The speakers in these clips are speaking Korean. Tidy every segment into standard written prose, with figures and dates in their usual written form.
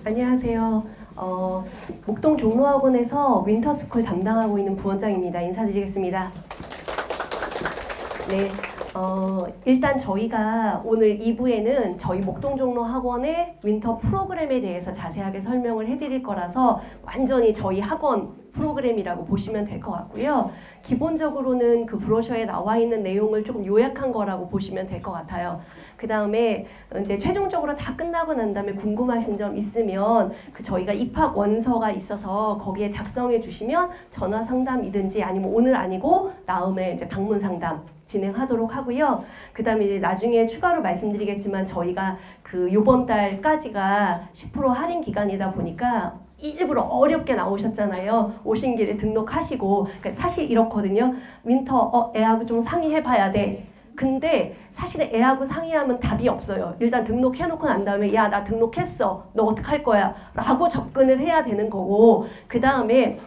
안녕하세요. 목동 종로학원에서 윈터스쿨 담당하고 있는 부원장입니다. 인사드리겠습니다. 네, 일단 저희가 오늘 2부에는 저희 목동 종로학원의 윈터 프로그램에 대해서 자세하게 설명을 해드릴 거라서 완전히 저희 학원 프로그램이라고 보시면 될 것 같고요. 기본적으로는 그 브로셔에 나와 있는 내용을 조금 요약한 거라고 보시면 될 것 같아요. 그 다음에 이제 최종적으로 다 끝나고 난 다음에 궁금하신 점 있으면 저희가 입학 원서가 있어서 거기에 작성해 주시면 전화 상담이든지 아니면 오늘 아니고 다음에 이제 방문 상담 진행하도록 하고요. 그 다음에 이제 나중에 추가로 말씀드리겠지만 저희가 그 요번 달까지가 10% 할인 기간이다 보니까 일부러 어렵게 나오셨잖아요. 오신 길에 등록하시고. 그러니까 사실 이렇거든요. 윈터 애하고 좀 상의해봐야 돼. 근데 사실은 애하고 상의하면 답이 없어요. 일단 등록해놓고 난 다음에 야, 나 등록했어. 너 어떡할 거야? 라고 접근을 해야 되는 거고, 그 다음에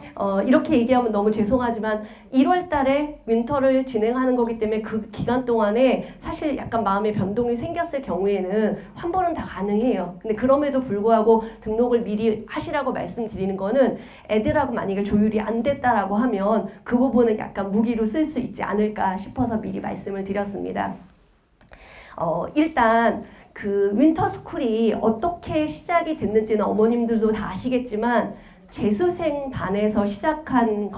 이렇게 얘기하면 너무 죄송하지만 1월 달에 윈터를 진행하는 거기 때문에 그 기간 동안에 사실 약간 마음의 변동이 생겼을 경우에는 환불은 다 가능해요. 근데 그럼에도 불구하고 등록을 미리 하시라고 말씀드리는 거는 애들하고 만약에 조율이 안 됐다라고 하면 그 부분은 약간 무기로 쓸 수 있지 않을까 싶어서 미리 말씀을 드렸습니다. 일단 그 윈터스쿨이 어떻게 시작이 됐는지는 어머님들도 다 아시겠지만 재수생 반에서 시작한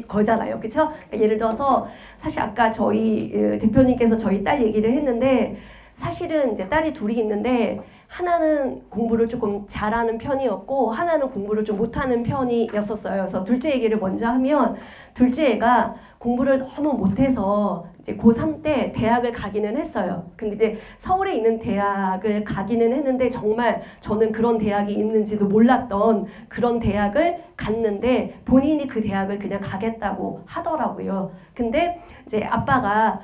거잖아요. 그렇죠? 그러니까 예를 들어서 사실 아까 저희 대표님께서 저희 딸 얘기를 했는데 사실은 이제 딸이 둘이 있는데 하나는 공부를 조금 잘하는 편이었고 하나는 공부를 좀 못하는 편이었었어요. 그래서 둘째 얘기를 먼저 하면 둘째 애가 공부를 너무 못해서 이제 고3 때 대학을 가기는 했어요. 근데 이제 서울에 있는 대학을 가기는 했는데 정말 저는 그런 대학이 있는지도 몰랐던 그런 대학을 갔는데 본인이 그 대학을 그냥 가겠다고 하더라고요. 근데 이제 아빠가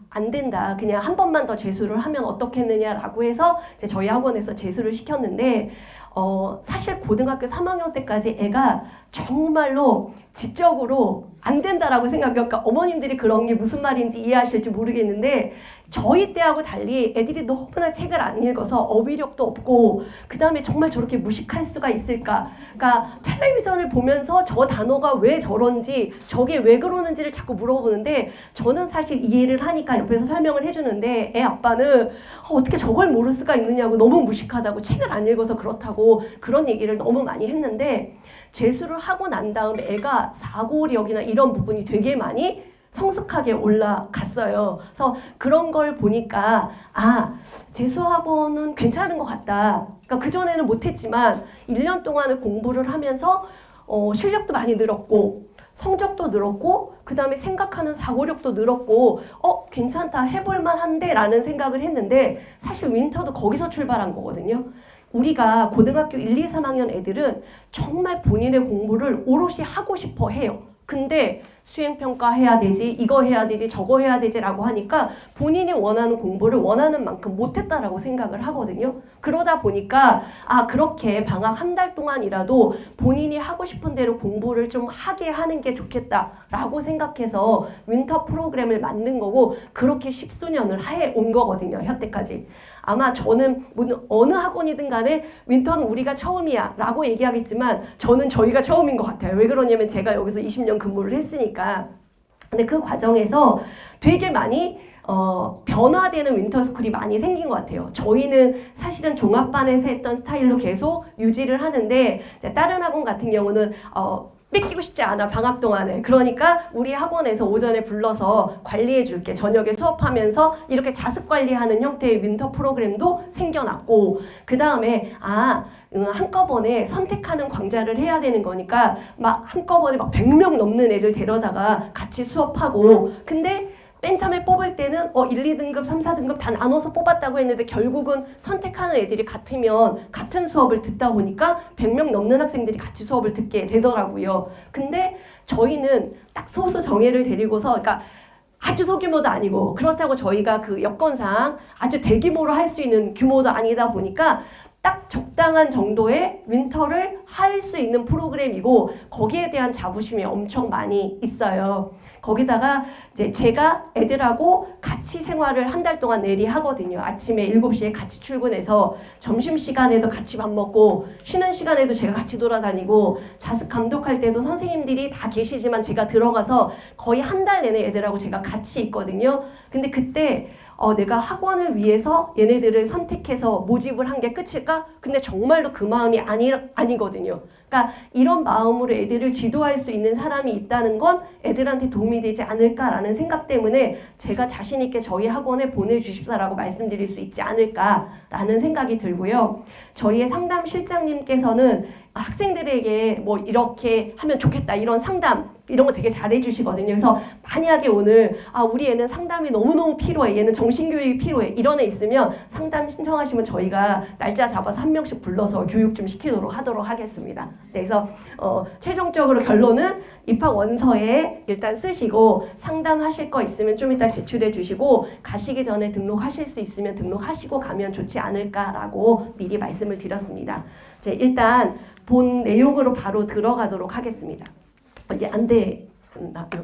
안 된다. 그냥 한 번만 더 재수를 하면 어떻겠느냐라고 해서 이제 저희 학원에서 재수를 시켰는데 사실 고등학교 3학년 때까지 애가 정말로 지적으로 안 된다라고 생각해요. 그러니까 어머님들이 그런 게 무슨 말인지 이해하실지 모르겠는데 저희 때하고 달리 애들이 너무나 책을 안 읽어서 어휘력도 없고 그 다음에 정말 저렇게 무식할 수가 있을까. 그러니까 텔레비전을 보면서 저 단어가 왜 저런지 저게 왜 그러는지를 자꾸 물어보는데 저는 사실 이해를 하니까 옆에서 설명을 해주는데 애 아빠는 어떻게 저걸 모를 수가 있느냐고 너무 무식하다고 책을 안 읽어서 그렇다고 그런 얘기를 너무 많이 했는데 재수를 하고 난 다음에 애가 사고력이나 이런 부분이 되게 많이 성숙하게 올라갔어요. 그래서 그런 걸 보니까 재수학원은 괜찮은 것 같다. 그러니까 그전에는 못했지만 1년 동안을 공부를 하면서 실력도 많이 늘었고 성적도 늘었고 그 다음에 생각하는 사고력도 늘었고 괜찮다 해볼만 한데 라는 생각을 했는데 사실 윈터도 거기서 출발한 거거든요. 우리가 고등학교 1, 2, 3학년 애들은 정말 본인의 공부를 오롯이 하고 싶어 해요. 근데 수행평가 해야 되지, 이거 해야 되지, 저거 해야 되지 라고 하니까 본인이 원하는 공부를 원하는 만큼 못했다라고 생각을 하거든요. 그러다 보니까 그렇게 방학 한 달 동안이라도 본인이 하고 싶은 대로 공부를 좀 하게 하는 게 좋겠다라고 생각해서 윈터 프로그램을 만든 거고 그렇게 십수년을 해온 거거든요. 현재까지. 아마 저는 어느 학원이든 간에 윈터는 우리가 처음이야 라고 얘기하겠지만 저는 저희가 처음인 것 같아요. 왜 그러냐면 제가 여기서 20년 근무를 했으니까. 근데 그 과정에서 되게 많이 변화되는 윈터스쿨이 많이 생긴 것 같아요. 저희는 사실은 종합반에서 했던 스타일로 계속 유지를 하는데 다른 학원 같은 경우는 뺏기고 싶지 않아 방학 동안에. 그러니까 우리 학원에서 오전에 불러서 관리해 줄게. 저녁에 수업하면서 이렇게 자습 관리하는 형태의 윈터 프로그램도 생겨났고 그 다음에 한꺼번에 선택하는 광자를 해야 되는 거니까 막 한꺼번에 막 100명 넘는 애들 데려다가 같이 수업하고 근데 맨 처음에 뽑을 때는 1, 2등급, 3, 4등급 다 나눠서 뽑았다고 했는데 결국은 선택하는 애들이 같으면 같은 수업을 듣다 보니까 100명 넘는 학생들이 같이 수업을 듣게 되더라고요. 근데 저희는 딱 소수 정예를 데리고서 그러니까 아주 소규모도 아니고 그렇다고 저희가 그 여건상 아주 대규모로 할 수 있는 규모도 아니다 보니까 딱 적당한 정도의 윈터를 할 수 있는 프로그램이고 거기에 대한 자부심이 엄청 많이 있어요. 거기다가 이제 제가 애들하고 같이 생활을 한 달 동안 내리 하거든요. 아침에 7시에 같이 출근해서 점심시간에도 같이 밥 먹고 쉬는 시간에도 제가 같이 돌아다니고 자습 감독할 때도 선생님들이 다 계시지만 제가 들어가서 거의 한 달 내내 애들하고 제가 같이 있거든요. 근데 그때 내가 학원을 위해서 얘네들을 선택해서 모집을 한 게 끝일까? 근데 정말로 그 마음이 아니거든요. 그러니까 이런 마음으로 애들을 지도할 수 있는 사람이 있다는 건 애들한테 도움이 되지 않을까라는 생각 때문에 제가 자신 있게 저희 학원에 보내주십사라고 말씀드릴 수 있지 않을까라는 생각이 들고요. 저희의 상담 실장님께서는 학생들에게 뭐 이렇게 하면 좋겠다 이런 상담 이런 거 되게 잘해 주시거든요. 그래서 만약에 오늘 우리 애는 상담이 너무너무 필요해, 얘는 정신교육이 필요해 이런 애 있으면 상담 신청하시면 저희가 날짜 잡아서 한 명씩 불러서 교육 좀 시키도록 하도록 하겠습니다. 그래서 최종적으로 결론은 입학 원서에 일단 쓰시고 상담하실 거 있으면 좀 이따 제출해 주시고 가시기 전에 등록하실 수 있으면 등록하시고 가면 좋지 않을까라고 미리 말씀을 드렸습니다. 이제 일단 본 내용으로 바로 들어가도록 하겠습니다. 이게 안 돼.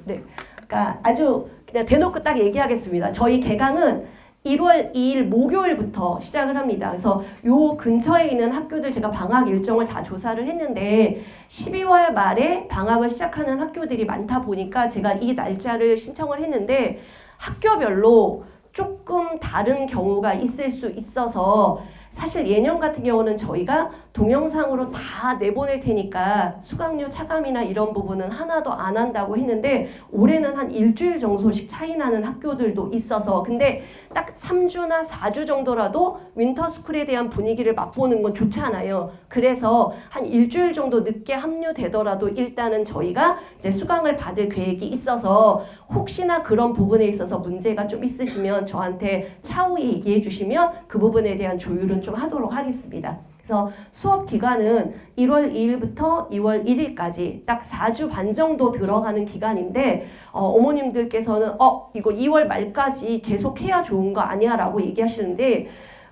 네. 그러니까 아주 그냥 대놓고 딱 얘기하겠습니다. 저희 개강은 1월 2일 목요일부터 시작을 합니다. 그래서 요 근처에 있는 학교들 제가 방학 일정을 다 조사를 했는데 12월 말에 방학을 시작하는 학교들이 많다 보니까 제가 이 날짜를 신청을 했는데 학교별로 조금 다른 경우가 있을 수 있어서 사실 예년 같은 경우는 저희가 동영상으로 다 내보낼 테니까 수강료 차감이나 이런 부분은 하나도 안 한다고 했는데 올해는 한 일주일 정도씩 차이 나는 학교들도 있어서 근데 딱 3주나 4주 정도라도 윈터스쿨에 대한 분위기를 맛보는 건 좋잖아요. 그래서 한 일주일 정도 늦게 합류되더라도 일단은 저희가 이제 수강을 받을 계획이 있어서 혹시나 그런 부분에 있어서 문제가 좀 있으시면 저한테 차후에 얘기해 주시면 그 부분에 대한 조율은 좀 하도록 하겠습니다. 그래서 수업 기간은 1월 2일부터 2월 1일까지 딱 4주 반 정도 들어가는 기간인데 어머님들께서는 이거 2월 말까지 계속 해야 좋은 거 아니야 라고 얘기하시는데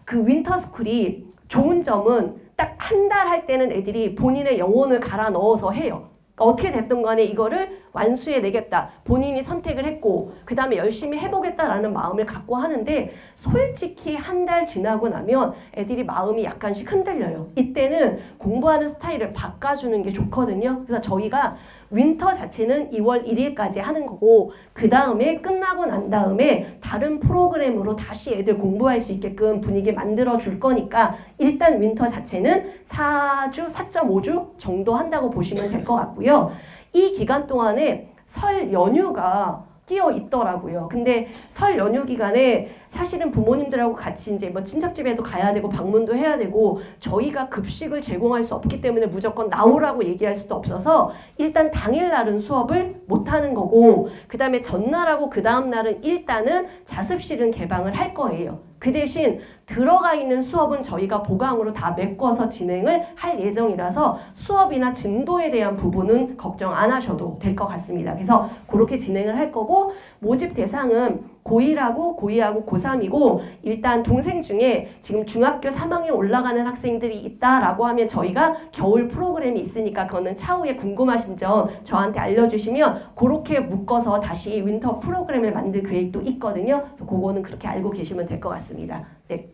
그 윈터스쿨이 좋은 점은 딱 한 달 할 때는 애들이 본인의 영혼을 갈아 넣어서 해요. 어떻게 됐든 간에 이거를 완수해내겠다. 본인이 선택을 했고 그 다음에 열심히 해보겠다라는 마음을 갖고 하는데 솔직히 한 달 지나고 나면 애들이 마음이 약간씩 흔들려요. 이때는 공부하는 스타일을 바꿔주는 게 좋거든요. 그래서 저희가 윈터 자체는 2월 1일까지 하는 거고 그 다음에 끝나고 난 다음에 다른 프로그램으로 다시 애들 공부할 수 있게끔 분위기 만들어 줄 거니까 일단 윈터 자체는 4주, 4.5주 정도 한다고 보시면 될 것 같고요. 이 기간 동안에 설 연휴가 끼어 있더라고요. 근데 설 연휴 기간에 사실은 부모님들하고 같이 이제 뭐 친척집에도 가야 되고 방문도 해야 되고 저희가 급식을 제공할 수 없기 때문에 무조건 나오라고 얘기할 수도 없어서 일단 당일날은 수업을 못 하는 거고 그 다음에 전날하고 그 다음 날은 일단은 자습실은 개방을 할 거예요. 그 대신 들어가 있는 수업은 저희가 보강으로 다 메꿔서 진행을 할 예정이라서 수업이나 진도에 대한 부분은 걱정 안 하셔도 될 것 같습니다. 그래서 그렇게 진행을 할 거고 모집 대상은 고1하고 고2하고 고3이고 일단 동생 중에 지금 중학교 3학년 올라가는 학생들이 있다라고 하면 저희가 겨울 프로그램이 있으니까 그거는 차후에 궁금하신 점 저한테 알려주시면 그렇게 묶어서 다시 윈터 프로그램을 만들 계획도 있거든요. 그래서 그거는 그렇게 알고 계시면 될 것 같습니다. 네.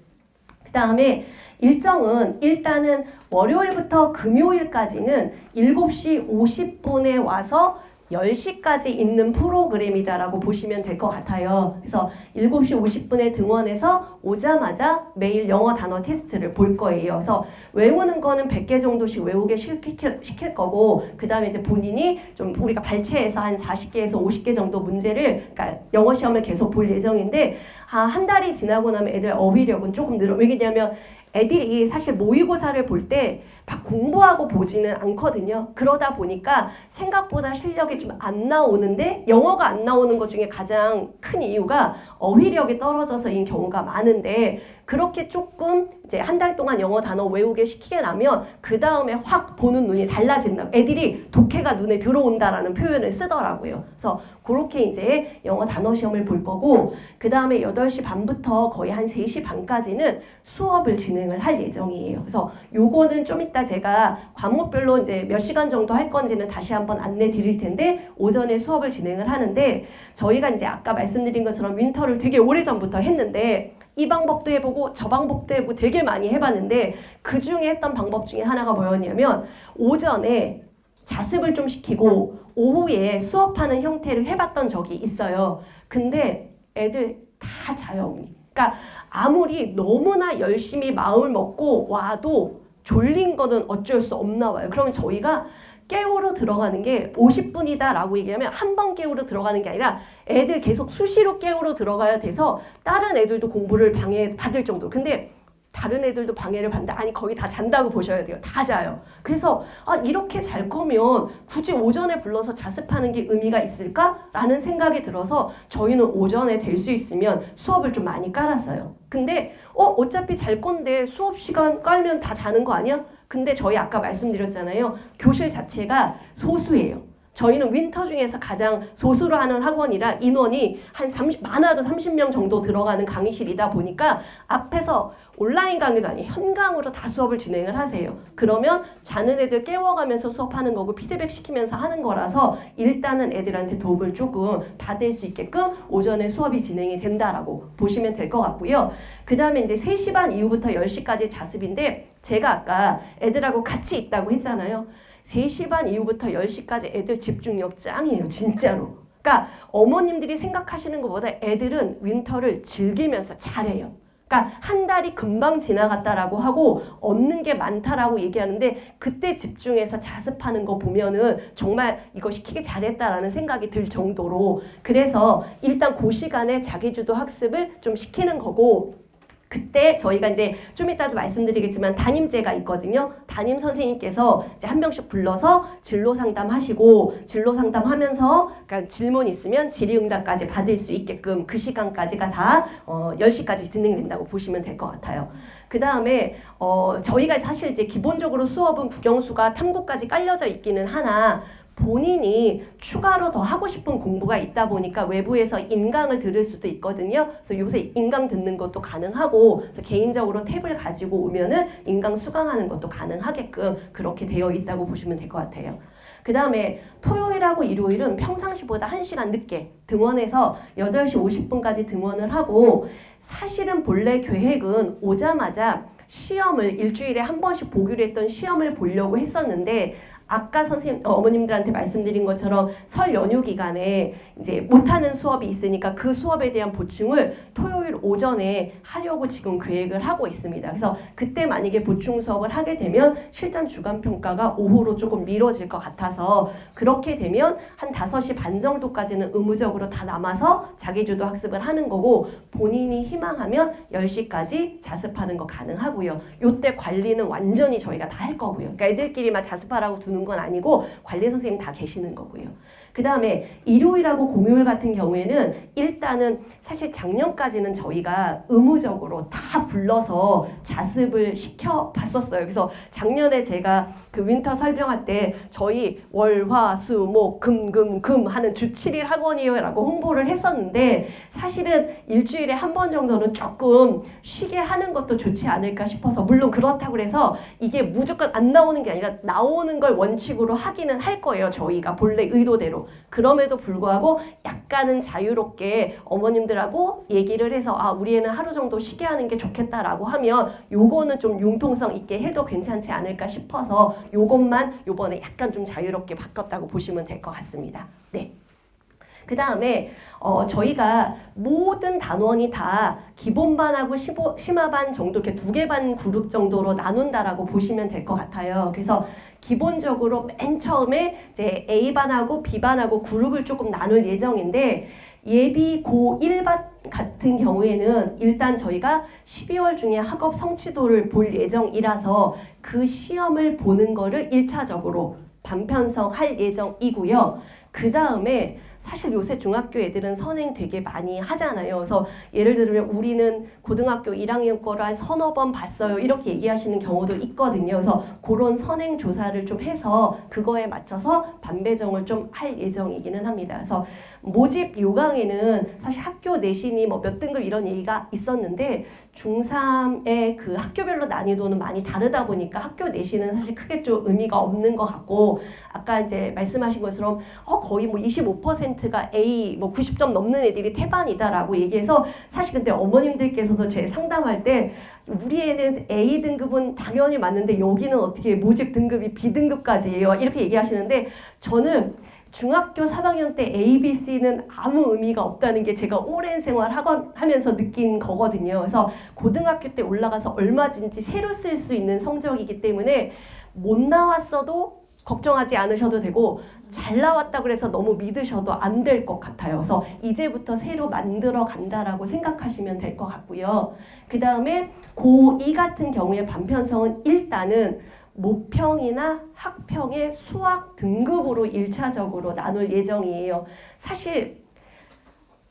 그 다음에 일정은 일단은 월요일부터 금요일까지는 7시 50분에 와서 10시까지 있는 프로그램이다라고 보시면 될 것 같아요. 그래서 7시 50분에 등원해서 오자마자 매일 영어 단어 테스트를 볼 거예요. 그래서 외우는 거는 100개 정도씩 외우게 시킬 거고 그 다음에 이제 본인이 좀 우리가 발췌해서 한 40개에서 50개 정도 문제를 그러니까 영어 시험을 계속 볼 예정인데 한 달이 지나고 나면 애들 어휘력은 조금 늘어. 왜냐면 애들이 사실 모의고사를 볼 때 막 공부하고 보지는 않거든요. 그러다 보니까 생각보다 실력이 좀 안 나오는데 영어가 안 나오는 것 중에 가장 큰 이유가 어휘력이 떨어져서인 경우가 많은데 그렇게 조금 이제 한 달 동안 영어 단어 외우게 시키게 나면 그 다음에 확 보는 눈이 달라진다. 애들이 독해가 눈에 들어온다라는 표현을 쓰더라고요. 그래서 그렇게 이제 영어 단어 시험을 볼 거고 그 다음에 8시 반부터 거의 한 3시 반까지는 수업을 진행을 할 예정이에요. 그래서 요거는 좀 이따 제가 과목별로 이제 몇 시간 정도 할 건지는 다시 한번 안내 드릴 텐데 오전에 수업을 진행을 하는데 저희가 이제 아까 말씀드린 것처럼 윈터를 되게 오래전부터 했는데 이 방법도 해보고 저 방법도 해보고 되게 많이 해봤는데 그 중에 했던 방법 중에 하나가 뭐였냐면 오전에 자습을 좀 시키고 오후에 수업하는 형태를 해봤던 적이 있어요. 근데 애들 다 자요. 그러니까 아무리 너무나 열심히 마음을 먹고 와도 졸린 거는 어쩔 수 없나 봐요. 그러면 저희가 깨우러 들어가는 게 50분이다 라고 얘기하면 한 번 깨우러 들어가는 게 아니라 애들 계속 수시로 깨우러 들어가야 돼서 다른 애들도 공부를 방해받을 정도. 근데 다른 애들도 방해를 받는데 아니 거의 다 잔다고 보셔야 돼요. 다 자요. 그래서 이렇게 잘 거면 굳이 오전에 불러서 자습하는 게 의미가 있을까라는 생각이 들어서 저희는 오전에 될 수 있으면 수업을 좀 많이 깔았어요. 근데 어차피 잘 건데 수업 시간 깔면 다 자는 거 아니야? 근데 저희 아까 말씀드렸잖아요. 교실 자체가 소수예요. 저희는 윈터 중에서 가장 소수로 하는 학원이라 인원이 한 많아도 30명 정도 들어가는 강의실이다 보니까 앞에서 온라인 강의도 아니에요. 현강으로 다 수업을 진행을 하세요. 그러면 자는 애들 깨워가면서 수업하는 거고 피드백 시키면서 하는 거라서 일단은 애들한테 도움을 조금 받을 수 있게끔 오전에 수업이 진행이 된다라고 보시면 될 것 같고요. 그 다음에 이제 3시 반 이후부터 10시까지 자습인데 제가 아까 애들하고 같이 있다고 했잖아요. 3시 반 이후부터 10시까지 애들 집중력 짱이에요. 진짜로. 그러니까 어머님들이 생각하시는 것보다 애들은 윈터를 즐기면서 잘해요. 그러니까 한 달이 금방 지나갔다라고 하고 얻는 게 많다라고 얘기하는데 그때 집중해서 자습하는 거 보면은 정말 이거 시키기 잘했다라는 생각이 들 정도로 그래서 일단 그 시간에 자기주도 학습을 좀 시키는 거고 그때 저희가 이제 좀 이따도 말씀드리겠지만 담임제가 있거든요. 담임 선생님께서 이제 한 명씩 불러서 진로 상담하시고 진로 상담하면서 그러니까 질문 있으면 질의응답까지 받을 수 있게끔 그 시간까지가 다 10시까지 진행된다고 보시면 될 것 같아요. 그 다음에 저희가 사실 이제 기본적으로 수업은 국영수가 탐구까지 깔려져 있기는 하나 본인이 추가로 더 하고 싶은 공부가 있다 보니까 외부에서 인강을 들을 수도 있거든요. 그래서 요새 인강 듣는 것도 가능하고 그래서 개인적으로 탭을 가지고 오면은 인강 수강하는 것도 가능하게끔 그렇게 되어 있다고 보시면 될 것 같아요. 그 다음에 토요일하고 일요일은 평상시보다 1시간 늦게 등원해서 8시 50분까지 등원을 하고 사실은 본래 계획은 오자마자 시험을 일주일에 한 번씩 보기로 했던 시험을 보려고 했었는데 아까 어머님들한테 말씀드린 것처럼 설 연휴 기간에 이제 못하는 수업이 있으니까 그 수업에 대한 보충을 토요일 오전에 하려고 지금 계획을 하고 있습니다. 그래서 그때 만약에 보충 수업을 하게 되면 실전 주간 평가가 오후로 조금 미뤄질 것 같아서 그렇게 되면 한 5시 반 정도까지는 의무적으로 다 남아서 자기주도 학습을 하는 거고 본인이 희망하면 10시까지 자습하는 거 가능하고요. 요때 관리는 완전히 저희가 다 할 거고요. 그러니까 애들끼리만 자습하라고 두는 건 아니고 관리 선생님 다 계시는 거고요. 그 다음에 일요일하고 공휴일 같은 경우에는 일단은 사실 작년까지는 저희가 의무적으로 다 불러서 자습을 시켜봤었어요. 그래서 작년에 제가 그 윈터 설명할 때 저희 월, 화, 수, 목, 금 하는 주 7일 학원이에요 라고 홍보를 했었는데 사실은 일주일에 한 번 정도는 조금 쉬게 하는 것도 좋지 않을까 싶어서 물론 그렇다고 해서 이게 무조건 안 나오는 게 아니라 나오는 걸 원칙으로 하기는 할 거예요. 저희가 본래 의도대로. 그럼에도 불구하고 약간은 자유롭게 어머님들하고 얘기를 해서 우리 애는 하루 정도 쉬게 하는 게 좋겠다라고 하면 요거는 좀 융통성 있게 해도 괜찮지 않을까 싶어서 요것만 요번에 약간 좀 자유롭게 바꿨다고 보시면 될 것 같습니다. 네. 그 다음에 저희가 모든 단원이 다 기본반하고 심화반 정도 이렇게 2개 반 그룹 정도로 나눈다라고 보시면 될 것 같아요. 그래서 기본적으로 맨 처음에 이제 A반하고 B반하고 그룹을 조금 나눌 예정인데 예비 고1반 같은 경우에는 일단 저희가 12월 중에 학업 성취도를 볼 예정이라서 그 시험을 보는 거를 1차적으로 반편성할 예정이고요. 그 다음에 사실 요새 중학교 애들은 선행 되게 많이 하잖아요. 그래서 예를 들면 우리는 고등학교 1학년 거를 한 서너 번 봤어요. 이렇게 얘기하시는 경우도 있거든요. 그래서 그런 선행 조사를 좀 해서 그거에 맞춰서 반배정을 좀 할 예정이기는 합니다. 그래서 모집 요강에는 사실 학교 내신이 뭐 몇 등급 이런 얘기가 있었는데 중3의 그 학교별로 난이도는 많이 다르다 보니까 학교 내신은 사실 크게 좀 의미가 없는 것 같고 아까 이제 말씀하신 것처럼 거의 뭐 25%가 A 뭐 90점 넘는 애들이 태반이다라고 얘기해서 사실 근데 어머님들께서도 제 상담할 때 우리 애는 A 등급은 당연히 맞는데 여기는 어떻게 모집 등급이 B 등급까지예요 이렇게 얘기하시는데 저는 중학교 3학년 때 A, B, C는 아무 의미가 없다는 게 제가 오랜 생활 하면서 느낀 거거든요. 그래서 고등학교 때 올라가서 얼마든지 새로 쓸 수 있는 성적이기 때문에 못 나왔어도 걱정하지 않으셔도 되고 잘 나왔다 그래서 너무 믿으셔도 안 될 것 같아요. 그래서 이제부터 새로 만들어 간다라고 생각하시면 될 것 같고요. 그 다음에 고2 같은 경우에 반편성은 일단은 모평이나 학평의 수학 등급으로 1차적으로 나눌 예정이에요. 사실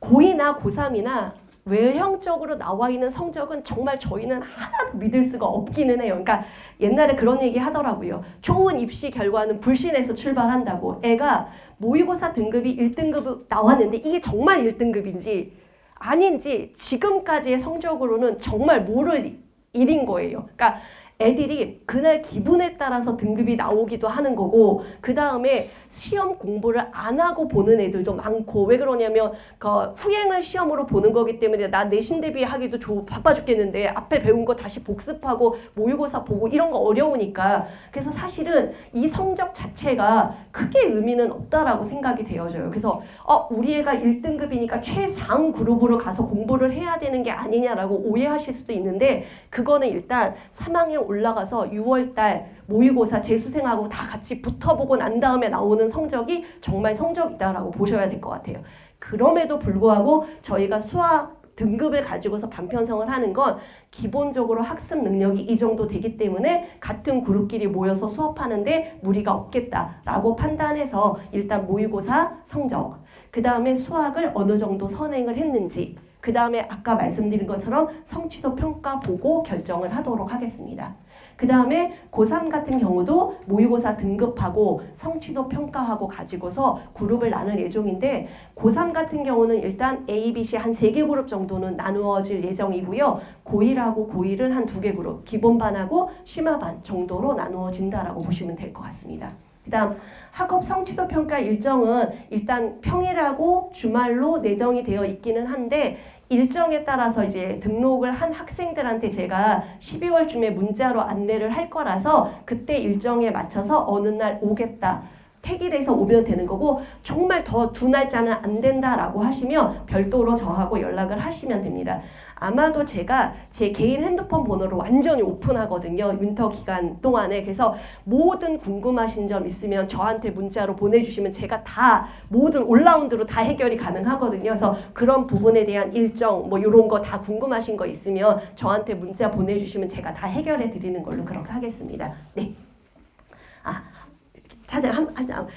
고2나 고3이나 외형적으로 나와 있는 성적은 정말 저희는 하나도 믿을 수가 없기는 해요. 그러니까 옛날에 그런 얘기 하더라고요. 좋은 입시 결과는 불신에서 출발한다고. 애가 모의고사 등급이 1등급 나왔는데 이게 정말 1등급인지 아닌지 지금까지의 성적으로는 정말 모를 일인 거예요. 그러니까 애들이 그날 기분에 따라서 등급이 나오기도 하는 거고 그 다음에 시험 공부를 안 하고 보는 애들도 많고 왜 그러냐면 그 후행을 시험으로 보는 거기 때문에 나 내신 대비하기도 바빠 죽겠는데 앞에 배운 거 다시 복습하고 모의고사 보고 이런 거 어려우니까 그래서 사실은 이 성적 자체가 크게 의미는 없다라고 생각이 되어져요. 그래서 우리 애가 1등급이니까 최상 그룹으로 가서 공부를 해야 되는 게 아니냐라고 오해하실 수도 있는데 그거는 일단 3학년 올라가서 6월달 모의고사 재수생하고 다 같이 붙어보고 난 다음에 나오는 성적이 정말 성적이다라고 보셔야 될 것 같아요. 그럼에도 불구하고 저희가 수학 등급을 가지고서 반편성을 하는 건 기본적으로 학습 능력이 이 정도 되기 때문에 같은 그룹끼리 모여서 수업하는데 무리가 없겠다라고 판단해서 일단 모의고사 성적, 그 다음에 수학을 어느 정도 선행을 했는지, 그 다음에 아까 말씀드린 것처럼 성취도 평가 보고 결정을 하도록 하겠습니다. 그 다음에 고3 같은 경우도 모의고사 등급하고 성취도 평가하고 가지고서 그룹을 나눌 예정인데 고3 같은 경우는 일단 A, B, C 한 3개 그룹 정도는 나누어질 예정이고요. 고1하고 고1은 한 2개 그룹, 기본반하고 심화반 정도로 나누어진다라고 보시면 될 것 같습니다. 그 다음 학업 성취도 평가 일정은 일단 평일하고 주말로 내정이 되어 있기는 한데 일정에 따라서 이제 등록을 한 학생들한테 제가 12월쯤에 문자로 안내를 할 거라서 그때 일정에 맞춰서 어느 날 오겠다. 택일해서 오면 되는 거고 정말 더 두 날짜는 안 된다라고 하시면 별도로 저하고 연락을 하시면 됩니다. 아마도 제가 제 개인 핸드폰 번호를 완전히 오픈하거든요. 윈터 기간 동안에. 그래서 모든 궁금하신 점 있으면 저한테 문자로 보내주시면 제가 다 모든 올라운드로 다 해결이 가능하거든요. 그래서 그런 부분에 대한 일정 뭐 이런 거 다 궁금하신 거 있으면 저한테 문자 보내주시면 제가 다 해결해 드리는 걸로 그렇게 하겠습니다. 네.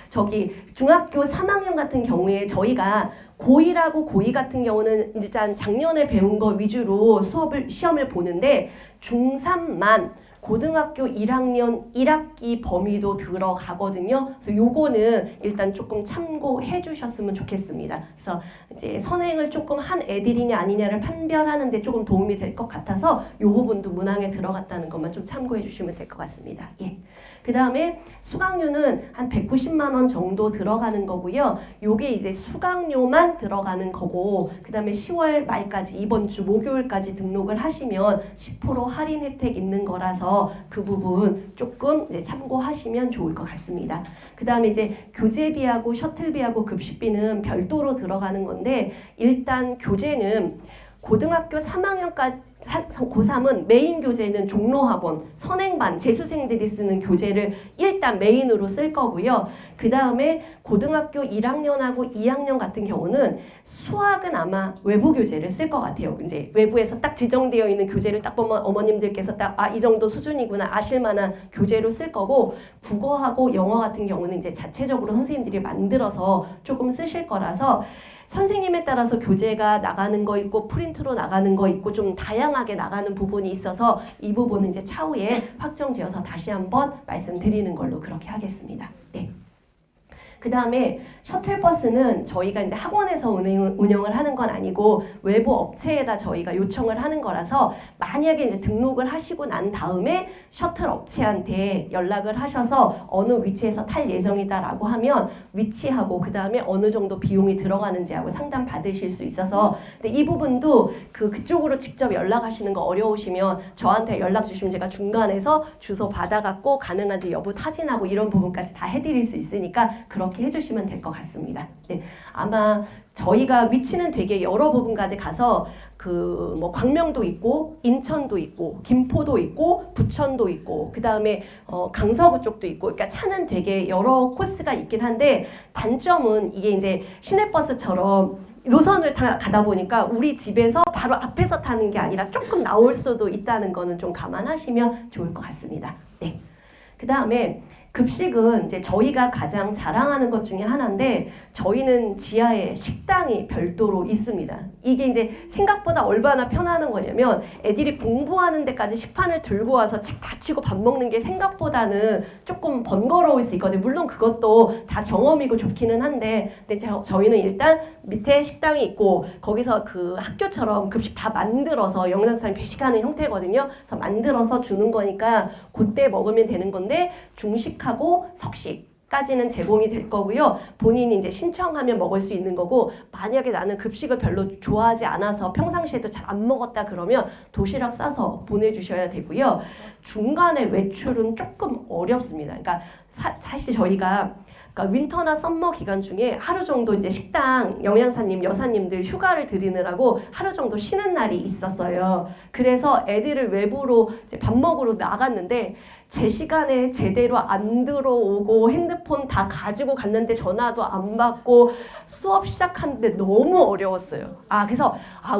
저기 중학교 3학년 같은 경우에 저희가 고1하고 고2 같은 경우는 일단 작년에 배운 거 위주로 시험을 보는데 중3만 고등학교 1학년 1학기 범위도 들어가거든요. 그래서 요거는 일단 조금 참고해 주셨으면 좋겠습니다. 그래서 이제 선행을 조금 한 애들이냐 아니냐를 판별하는 데 조금 도움이 될 것 같아서 요 부분도 문항에 들어갔다는 것만 좀 참고해 주시면 될 것 같습니다. 예. 그 다음에 수강료는 한 190만 원 정도 들어가는 거고요. 요게 이제 수강료만 들어가는 거고 그 다음에 10월 말까지 이번 주 목요일까지 등록을 하시면 10% 할인 혜택 있는 거라서 그 부분 조금 이제 참고하시면 좋을 것 같습니다. 그 다음에 이제 교재비하고 셔틀비하고 급식비는 별도로 들어가는 건데 일단 교재는 고등학교 3학년까지 고3은 메인 교재는 종로학원, 선행반, 재수생들이 쓰는 교재를 일단 메인으로 쓸 거고요. 그 다음에 고등학교 1학년하고 2학년 같은 경우는 수학은 아마 외부 교재를 쓸 것 같아요. 이제 외부에서 딱 지정되어 있는 교재를 딱 보면 어머님들께서 딱 이 정도 수준이구나 아실 만한 교재로 쓸 거고, 국어하고 영어 같은 경우는 이제 자체적으로 선생님들이 만들어서 조금 쓰실 거라서 선생님에 따라서 교재가 나가는 거 있고 프린트로 나가는 거 있고 좀 다양하게 나가는 부분이 있어서 이 부분은 이제 차후에 확정지어서 다시 한번 말씀드리는 걸로 그렇게 하겠습니다. 네. 그 다음에 셔틀버스는 저희가 이제 학원에서 운영을 하는 건 아니고 외부 업체에다 저희가 요청을 하는 거라서 만약에 이제 등록을 하시고 난 다음에 셔틀 업체한테 연락을 하셔서 어느 위치에서 탈 예정이다라고 하면 위치하고 그 다음에 어느 정도 비용이 들어가는지 하고 상담 받으실 수 있어서, 근데 이 부분도 그쪽으로 직접 연락하시는 거 어려우시면 저한테 연락 주시면 제가 중간에서 주소 받아갖고 가능한지 여부 타진하고 이런 부분까지 다 해드릴 수 있으니까 그렇게 해주시면 될 것 같습니다. 네, 아마 저희가 위치는 되게 여러 부분까지 가서 뭐 광명도 있고 인천도 있고 김포도 있고 부천도 있고 그 다음에 강서구 쪽도 있고, 그러니까 차는 되게 여러 코스가 있긴 한데 단점은 이게 이제 시내버스처럼 노선을 가다 보니까 우리 집에서 바로 앞에서 타는 게 아니라 조금 나올 수도 있다는 거는 좀 감안하시면 좋을 것 같습니다. 네. 그 다음에 급식은 이제 저희가 가장 자랑하는 것 중에 하나인데 저희는 지하에 식당이 별도로 있습니다. 이게 이제 생각보다 얼마나 편안한 거냐면 애들이 공부하는 데까지 식판을 들고 와서 책 닫히고 밥 먹는 게 생각보다는 조금 번거로울 수 있거든요. 물론 그것도 다 경험이고 좋기는 한데, 근데 저희는 일단 밑에 식당이 있고 거기서 그 학교처럼 급식 다 만들어서 영양사님 배식하는 형태거든요. 그래서 만들어서 주는 거니까 그때 먹으면 되는 건데 중식하고 석식까지는 제공이 될 거고요. 본인이 이제 신청하면 먹을 수 있는 거고, 만약에 나는 급식을 별로 좋아하지 않아서 평상시에도 잘 안 먹었다 그러면 도시락 싸서 보내주셔야 되고요. 중간에 외출은 조금 어렵습니다. 그러니까 사실 저희가 그러니까 윈터나 썸머 기간 중에 하루 정도 이제 식당 영양사님, 여사님들 휴가를 드리느라고 하루 정도 쉬는 날이 있었어요. 그래서 애들을 외부로 이제 밥 먹으러 나갔는데 제 시간에 제대로 안 들어오고 핸드폰 다 가지고 갔는데 전화도 안 받고 수업 시작하는데 너무 어려웠어요. 그래서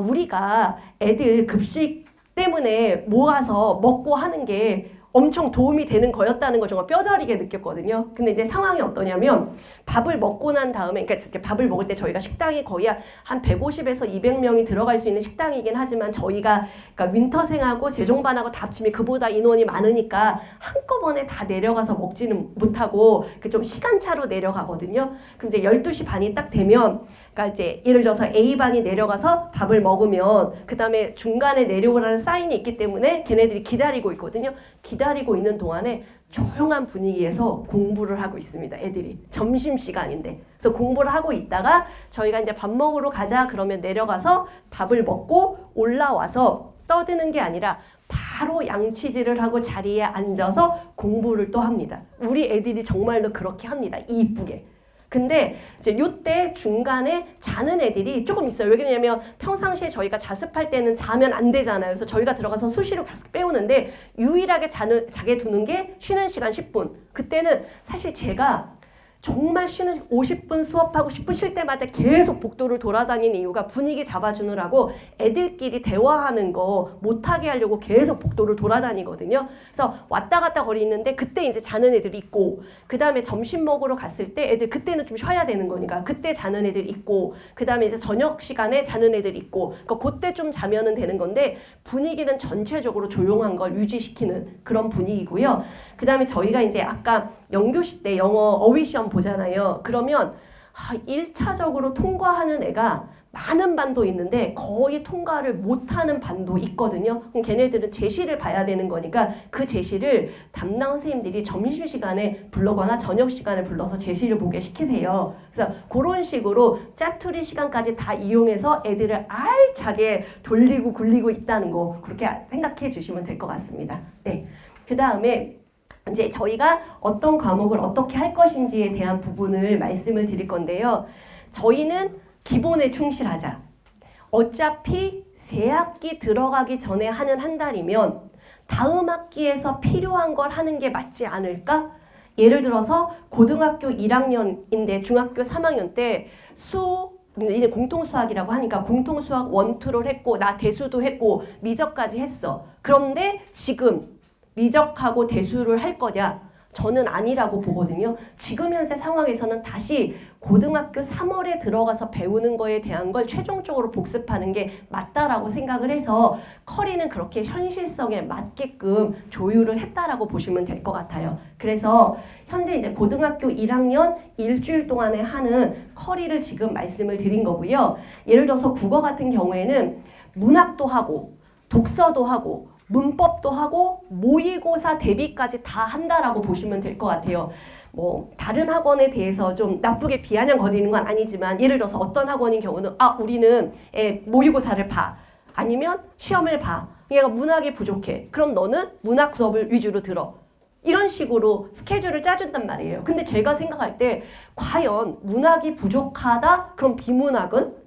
우리가 애들 급식 때문에 모아서 먹고 하는 게 엄청 도움이 되는 거였다는 걸 정말 뼈저리게 느꼈거든요. 근데 이제 상황이 어떠냐면 밥을 먹고 난 다음에, 그러니까 이렇게 밥을 먹을 때 저희가 식당이 거의 한 150에서 200명이 들어갈 수 있는 식당이긴 하지만 저희가 그러니까 윈터생하고 재종반하고 다 합치면 그보다 인원이 많으니까 한꺼번에 다 내려가서 먹지는 못하고 좀 시간차로 내려가거든요. 그럼 이제 12시 반이 딱 되면 그러니까 이제 예를 들어서 A반이 내려가서 밥을 먹으면 그 다음에 중간에 내려오라는 사인이 있기 때문에 걔네들이 기다리고 있거든요. 기다리고 있는 동안에 조용한 분위기에서 공부를 하고 있습니다. 애들이 점심시간인데. 그래서 공부를 하고 있다가 저희가 이제 밥 먹으러 가자 그러면 내려가서 밥을 먹고 올라와서 떠드는 게 아니라 바로 양치질을 하고 자리에 앉아서 공부를 또 합니다. 우리 애들이 정말로 그렇게 합니다. 이쁘게. 근데 이제 요때 중간에 자는 애들이 조금 있어요. 왜 그러냐면 평상시에 저희가 자습할 때는 자면 안 되잖아요. 그래서 저희가 들어가서 수시로 계속 빼오는데 유일하게 자게 두는 게 쉬는 시간 10분. 그때는 사실 제가 정말 쉬는 50분 수업하고 10분 쉴 때마다 계속 복도를 돌아다니는 이유가 분위기 잡아주느라고 애들끼리 대화하는 거 못하게 하려고 계속 복도를 돌아다니거든요. 그래서 왔다 갔다 거리는데 그때 이제 자는 애들이 있고, 그 다음에 점심 먹으러 갔을 때 애들 그때는 좀 쉬어야 되는 거니까 그때 자는 애들 있고, 그 다음에 이제 저녁 시간에 자는 애들 있고, 그러니까 그때 좀 자면은 되는 건데 분위기는 전체적으로 조용한 걸 유지시키는 그런 분위기고요. 그 다음에 저희가 이제 아까 영교시 때 영어 어휘 시험 보잖아요. 그러면 1차적으로 통과하는 애가 많은 반도 있는데 거의 통과를 못하는 반도 있거든요. 그럼 걔네들은 제시를 봐야 되는 거니까 그 제시를 담당 선생님들이 점심시간에 불러거나 저녁 시간에 불러서 제시를 보게 시키세요. 그래서 그런 식으로 짜투리 시간까지 다 이용해서 애들을 알차게 돌리고 굴리고 있다는 거 그렇게 생각해 주시면 될 것 같습니다. 네. 그 다음에 이제 저희가 어떤 과목을 어떻게 할 것인지에 대한 부분을 말씀을 드릴 건데요. 저희는 기본에 충실하자. 어차피 새 학기 들어가기 전에 하는 한 달이면 다음 학기에서 필요한 걸 하는 게 맞지 않을까? 예를 들어서 고등학교 1학년인데 중학교 3학년 때 이제 공통수학이라고 하니까 공통수학 1, 2를 했고 나 대수도 했고 미적까지 했어. 그런데 지금 미적하고 대수를 할 거냐? 저는 아니라고 보거든요. 지금 현재 상황에서는 다시 고등학교 3월에 들어가서 배우는 거에 대한 걸 최종적으로 복습하는 게 맞다라고 생각을 해서 커리는 그렇게 현실성에 맞게끔 조율을 했다라고 보시면 될 것 같아요. 그래서 현재 이제 고등학교 1학년 일주일 동안에 하는 커리를 지금 말씀을 드린 거고요. 예를 들어서 국어 같은 경우에는 문학도 하고 독서도 하고 문법도 하고 모의고사 대비까지 다 한다라고 보시면 될 것 같아요. 뭐 다른 학원에 대해서 좀 나쁘게 비아냥거리는 건 아니지만 예를 들어서 어떤 학원인 경우는 우리는 모의고사를 봐. 아니면 시험을 봐. 얘가 문학이 부족해. 그럼 너는 문학 수업을 위주로 들어. 이런 식으로 스케줄을 짜준단 말이에요. 근데 제가 생각할 때 과연 문학이 부족하다? 그럼 비문학은?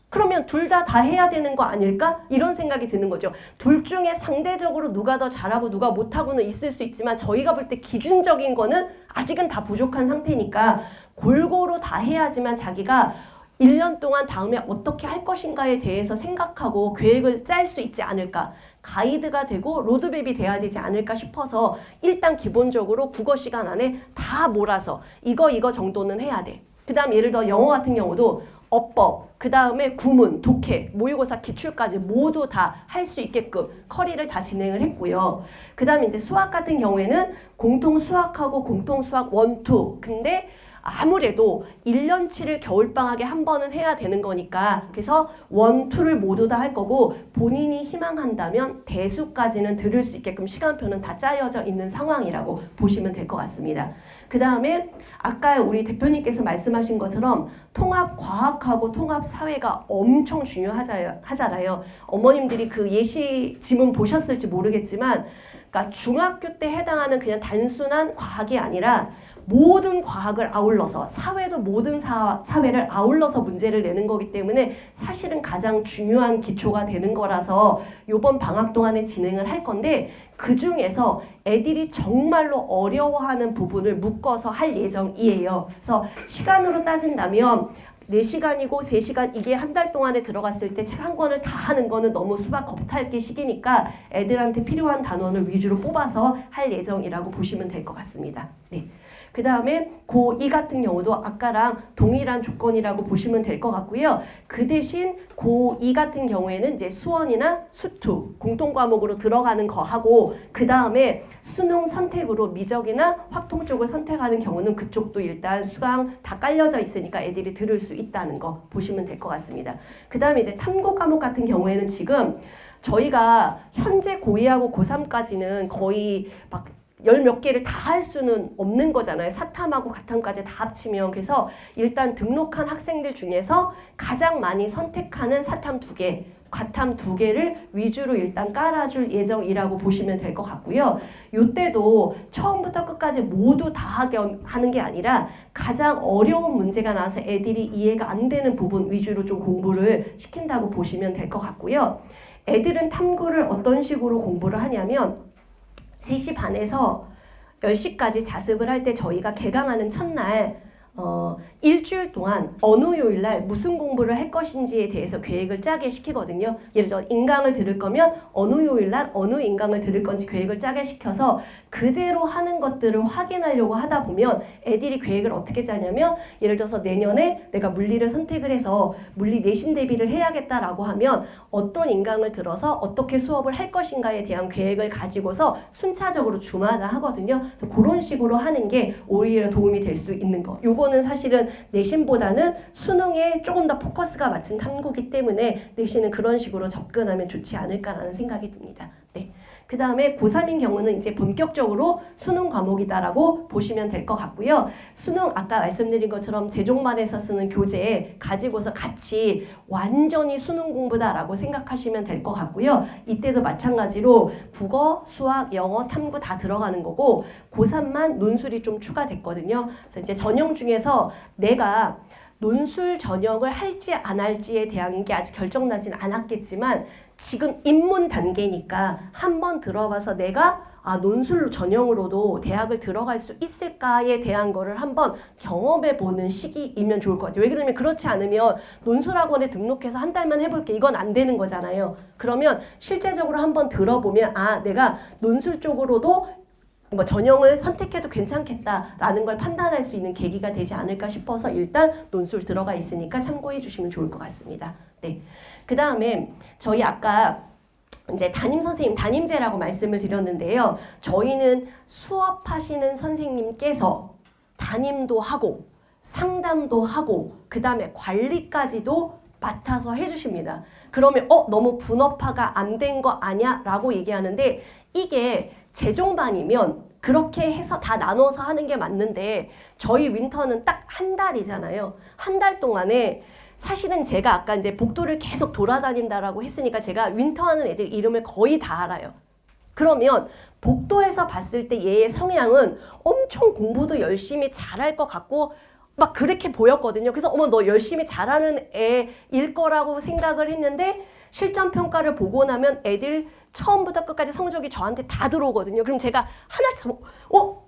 그러면 둘 다 해야 되는 거 아닐까? 이런 생각이 드는 거죠. 둘 중에 상대적으로 누가 더 잘하고 누가 못하고는 있을 수 있지만 저희가 볼 때 기준적인 거는 아직은 다 부족한 상태니까 골고루 다 해야지만 자기가 1년 동안 다음에 어떻게 할 것인가에 대해서 생각하고 계획을 짤 수 있지 않을까. 가이드가 되고 로드맵이 돼야 되지 않을까 싶어서 일단 기본적으로 국어 시간 안에 다 몰아서 이거 정도는 해야 돼. 그 다음 예를 들어 영어 같은 경우도 어법, 그 다음에 구문, 독해, 모의고사 기출까지 모두 다 할 수 있게끔 커리를 다 진행을 했고요. 그 다음에 이제 수학 같은 경우에는 공통 수학하고 공통 수학 1, 2. 근데 아무래도 1년치를 겨울방학에 한 번은 해야 되는 거니까 그래서 1, 2를 모두 다 할 거고 본인이 희망한다면 대수까지는 들을 수 있게끔 시간표는 다 짜여져 있는 상황이라고 보시면 될 것 같습니다. 그 다음에 아까 우리 대표님께서 말씀하신 것처럼 통합과학하고 통합사회가 엄청 중요하잖아요. 어머님들이 그 예시 지문 보셨을지 모르겠지만 그러니까 중학교 때 해당하는 그냥 단순한 과학이 아니라 모든 과학을 아울러서 사회도 모든 사회를 아울러서 문제를 내는 거기 때문에 사실은 가장 중요한 기초가 되는 거라서 이번 방학 동안에 진행을 할 건데 그 중에서 애들이 정말로 어려워하는 부분을 묶어서 할 예정이에요. 그래서 시간으로 따진다면 4시간이고 3시간 이게 한 달 동안에 들어갔을 때 책 한 권을 다 하는 거는 너무 수박 겉핥기 시기니까 애들한테 필요한 단원을 위주로 뽑아서 할 예정이라고 보시면 될 것 같습니다. 네. 그 다음에 고2 같은 경우도 아까랑 동일한 조건이라고 보시면 될 것 같고요. 그 대신 고2 같은 경우에는 이제 수원이나 수투 공통 과목으로 들어가는 거 하고 그 다음에 수능 선택으로 미적이나 확통 쪽을 선택하는 경우는 그쪽도 일단 수강 다 깔려져 있으니까 애들이 들을 수 있다는 거 보시면 될 것 같습니다. 그 다음에 이제 탐구 과목 같은 경우에는 지금 저희가 현재 고2하고 고3까지는 거의 막 열 몇 개를 다 할 수는 없는 거잖아요. 사탐하고 가탐까지 다 합치면. 그래서 일단 등록한 학생들 중에서 가장 많이 선택하는 사탐 2개, 가탐 2개를 위주로 일단 깔아줄 예정이라고 보시면 될 것 같고요. 이때도 처음부터 끝까지 모두 다 하는 게 아니라 가장 어려운 문제가 나와서 애들이 이해가 안 되는 부분 위주로 좀 공부를 시킨다고 보시면 될 것 같고요. 애들은 탐구를 어떤 식으로 공부를 하냐면 3시 반에서 10시까지 자습을 할 때 저희가 개강하는 첫날 일주일 동안 어느 요일날 무슨 공부를 할 것인지에 대해서 계획을 짜게 시키거든요. 예를 들어 인강을 들을 거면 어느 요일날 어느 인강을 들을 건지 계획을 짜게 시켜서 그대로 하는 것들을 확인하려고 하다 보면 애들이 계획을 어떻게 짜냐면 예를 들어서 내년에 내가 물리를 선택을 해서 물리 내신 대비를 해야겠다라고 하면 어떤 인강을 들어서 어떻게 수업을 할 것인가에 대한 계획을 가지고서 순차적으로 주마다 하거든요. 그래서 그런 식으로 하는 게 오히려 도움이 될 수도 있는 거. 요거는 사실은 내신보다는 수능에 조금 더 포커스가 맞춘 탐구기 때문에 내신은 그런 식으로 접근하면 좋지 않을까라는 생각이 듭니다. 네. 그 다음에 고3인 경우는 이제 본격적으로 수능 과목이다라고 보시면 될 것 같고요. 수능 아까 말씀드린 것처럼 제종반에서 쓰는 교재 가지고서 같이 완전히 수능 공부다라고 생각하시면 될 것 같고요. 이때도 마찬가지로 국어, 수학, 영어, 탐구 다 들어가는 거고 고3만 논술이 좀 추가됐거든요. 그래서 이제 전형 중에서 내가 논술 전형을 할지 안 할지에 대한 게 아직 결정나진 않았겠지만 지금 입문 단계니까 한번 들어가서 내가 논술 전형으로도 대학을 들어갈 수 있을까에 대한 거를 한번 경험해보는 시기이면 좋을 것 같아요. 왜 그러냐면 그렇지 않으면 논술학원에 등록해서 한 달만 해볼게 이건 안 되는 거잖아요. 그러면 실제적으로 한번 들어보면 내가 논술 쪽으로도 뭐 전형을 선택해도 괜찮겠다라는 걸 판단할 수 있는 계기가 되지 않을까 싶어서 일단 논술 들어가 있으니까 참고해 주시면 좋을 것 같습니다. 네. 그 다음에 저희 아까 이제 담임 선생님, 담임제라고 말씀을 드렸는데요. 저희는 수업하시는 선생님께서 담임도 하고 상담도 하고 그 다음에 관리까지도 맡아서 해주십니다. 그러면 너무 분업화가 안 된 거 아니야? 라고 얘기하는데 이게 재종반이면 그렇게 해서 다 나눠서 하는 게 맞는데 저희 윈터는 딱 한 달이잖아요. 한 달 동안에 사실은 제가 아까 이제 복도를 계속 돌아다닌다라고 했으니까 제가 윈터 하는 애들 이름을 거의 다 알아요. 그러면 복도에서 봤을 때 얘의 성향은 엄청 공부도 열심히 잘할 것 같고 막 그렇게 보였거든요. 그래서 너 열심히 잘하는 애일 거라고 생각을 했는데 실전 평가를 보고 나면 애들 처음부터 끝까지 성적이 저한테 다 들어오거든요. 그럼 제가 하나씩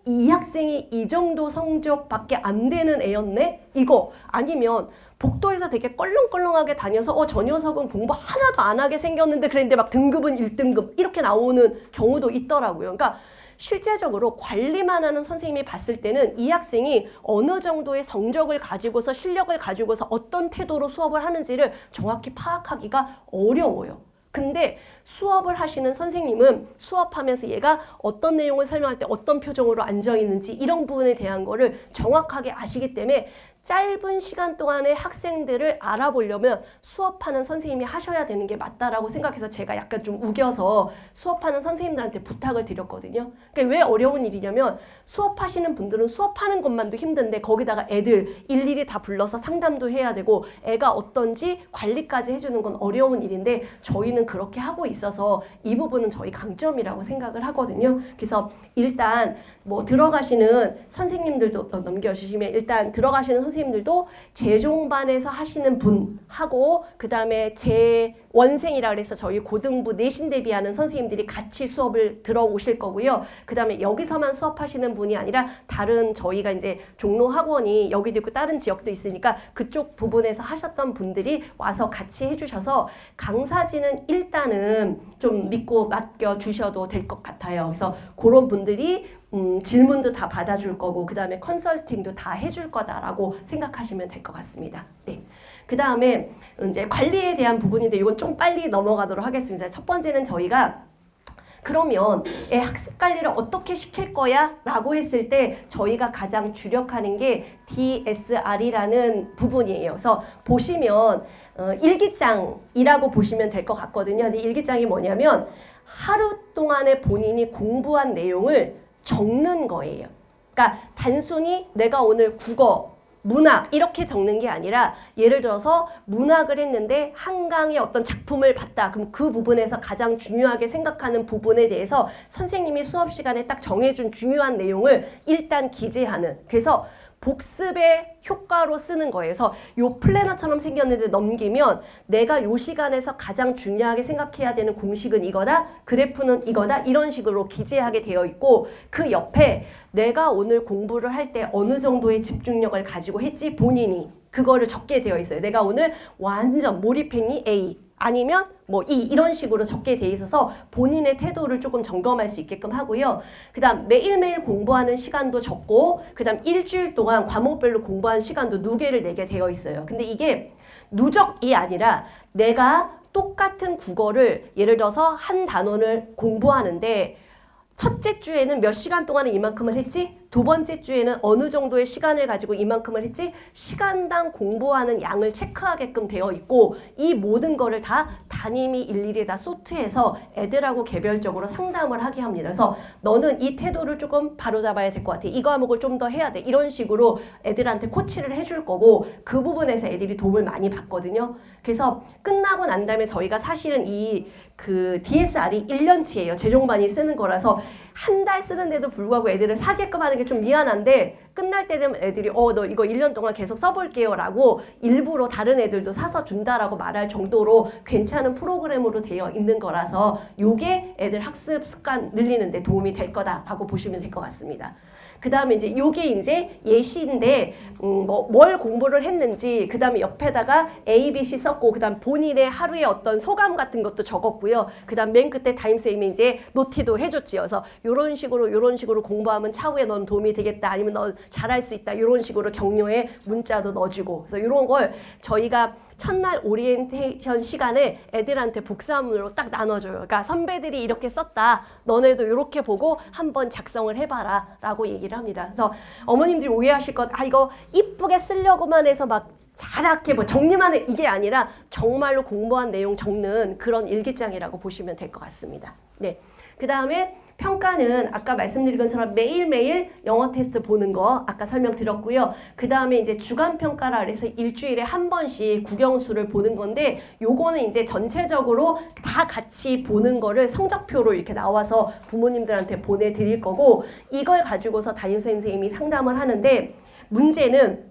이 학생이 이 정도 성적밖에 안 되는 애였네? 이거 아니면 복도에서 되게 껄렁껄렁하게 다녀서 저 녀석은 공부 하나도 안 하게 생겼는데 그랬는데 막 등급은 1등급 이렇게 나오는 경우도 있더라고요. 그러니까 실제적으로 관리만 하는 선생님이 봤을 때는 이 학생이 어느 정도의 성적을 가지고서 실력을 가지고서 어떤 태도로 수업을 하는지를 정확히 파악하기가 어려워요. 근데 수업을 하시는 선생님은 수업하면서 얘가 어떤 내용을 설명할 때 어떤 표정으로 앉아있는지 이런 부분에 대한 거를 정확하게 아시기 때문에 짧은 시간 동안에 학생들을 알아보려면 수업하는 선생님이 하셔야 되는 게 맞다라고 생각해서 제가 약간 좀 우겨서 수업하는 선생님들한테 부탁을 드렸거든요. 그러니까 왜 어려운 일이냐면 수업하시는 분들은 수업하는 것만도 힘든데 거기다가 애들 일일이 다 불러서 상담도 해야 되고 애가 어떤지 관리까지 해주는 건 어려운 일인데 저희는 그렇게 하고 있어서 이 부분은 저희 강점이라고 생각을 하거든요. 그래서 일단 뭐 들어가시는 선생님들도 넘겨주시면 일단 들어가시는 선생님들도 재종반에서 하시는 분하고 그 다음에 재원생이라 그래서 저희 고등부 내신 대비하는 선생님들이 같이 수업을 들어오실 거고요. 그 다음에 여기서만 수업하시는 분이 아니라 다른 저희가 이제 종로 학원이 여기도 있고 다른 지역도 있으니까 그쪽 부분에서 하셨던 분들이 와서 같이 해주셔서 강사진은 일단은 좀 믿고 맡겨주셔도 될 것 같아요. 그래서 그런 분들이 질문도 다 받아줄 거고 그 다음에 컨설팅도 다 해줄 거다라고 생각하시면 될 것 같습니다. 네. 그 다음에 이제 관리에 대한 부분인데 이건 좀 빨리 넘어가도록 하겠습니다. 첫 번째는 저희가 그러면 애 학습 관리를 어떻게 시킬 거야? 라고 했을 때 저희가 가장 주력하는 게 DSR이라는 부분이에요. 그래서 보시면 일기장이라고 보시면 될 것 같거든요. 근데 일기장이 뭐냐면 하루 동안에 본인이 공부한 내용을 적는 거예요. 그러니까 단순히 내가 오늘 국어, 문학 이렇게 적는 게 아니라 예를 들어서 문학을 했는데 한강의 어떤 작품을 봤다. 그럼 그 부분에서 가장 중요하게 생각하는 부분에 대해서 선생님이 수업 시간에 딱 정해준 중요한 내용을 일단 기재하는. 그래서 복습의 효과로 쓰는 거예요. 그래서 요 플래너처럼 생겼는데 넘기면 내가 요 시간에서 가장 중요하게 생각해야 되는 공식은 이거다, 그래프는 이거다 이런 식으로 기재하게 되어 있고 그 옆에 내가 오늘 공부를 할 때 어느 정도의 집중력을 가지고 했지 본인이 그거를 적게 되어 있어요. 내가 오늘 완전 몰입했니? A 아니면 뭐 이런 식으로 적게 돼 있어서 본인의 태도를 조금 점검할 수 있게끔 하고요. 그 다음 매일매일 공부하는 시간도 적고 그 다음 일주일 동안 과목별로 공부하는 시간도 누계를 내게 되어 있어요. 근데 이게 누적이 아니라 내가 똑같은 국어를 예를 들어서 한 단원을 공부하는데 첫째 주에는 몇 시간 동안에 이만큼을 했지? 두 번째 주에는 어느 정도의 시간을 가지고 이만큼을 했지? 시간당 공부하는 양을 체크하게끔 되어 있고 이 모든 거를 다 담임이 일일이 다 소트해서 애들하고 개별적으로 상담을 하게 합니다. 그래서 너는 이 태도를 조금 바로잡아야 될 것 같아. 이 과목을 좀 더 해야 돼. 이런 식으로 애들한테 코치를 해줄 거고 그 부분에서 애들이 도움을 많이 받거든요. 그래서 끝나고 난 다음에 저희가 사실은 그 DSR이 1년치예요. 재종반이 쓰는 거라서 한 달 쓰는데도 불구하고 애들을 사게끔 하는 게 좀 미안한데 끝날 때 되면 애들이 너 이거 1년 동안 계속 써볼게요 라고 일부러 다른 애들도 사서 준다라고 말할 정도로 괜찮은 프로그램으로 되어 있는 거라서 요게 애들 학습 습관 늘리는 데 도움이 될 거다라고 보시면 될 것 같습니다. 그 다음에 이제 요게 이제 예시인데 뭘 공부를 했는지 그 다음에 옆에다가 A, B, C 썼고 그 다음 본인의 하루의 어떤 소감 같은 것도 적었고요. 그 다음 맨 끝에 담임쌤이 이제 노티도 해줬지요. 그래서 요런 식으로 공부하면 차후에 넌 도움이 되겠다. 아니면 넌 잘할 수 있다. 요런 식으로 격려에 문자도 넣어주고 그래서 요런 걸 저희가 첫날 오리엔테이션 시간에 애들한테 복사문으로 딱 나눠줘요. 그러니까 선배들이 이렇게 썼다. 너네도 이렇게 보고 한번 작성을 해봐라 라고 얘기를 합니다. 그래서 어머님들이 오해하실 것, 이거 이쁘게 쓰려고만 해서 막 잘하게 뭐 정리만 해. 이게 아니라 정말로 공부한 내용 적는 그런 일기장이라고 보시면 될 것 같습니다. 네. 그 다음에 평가는 아까 말씀드린 것처럼 매일매일 영어 테스트 보는 거 아까 설명드렸고요. 그 다음에 이제 주간 평가라 그래서 일주일에 한 번씩 국영수를 보는 건데 요거는 이제 전체적으로 다 같이 보는 거를 성적표로 이렇게 나와서 부모님들한테 보내드릴 거고 이걸 가지고서 담임선생님이 상담을 하는데 문제는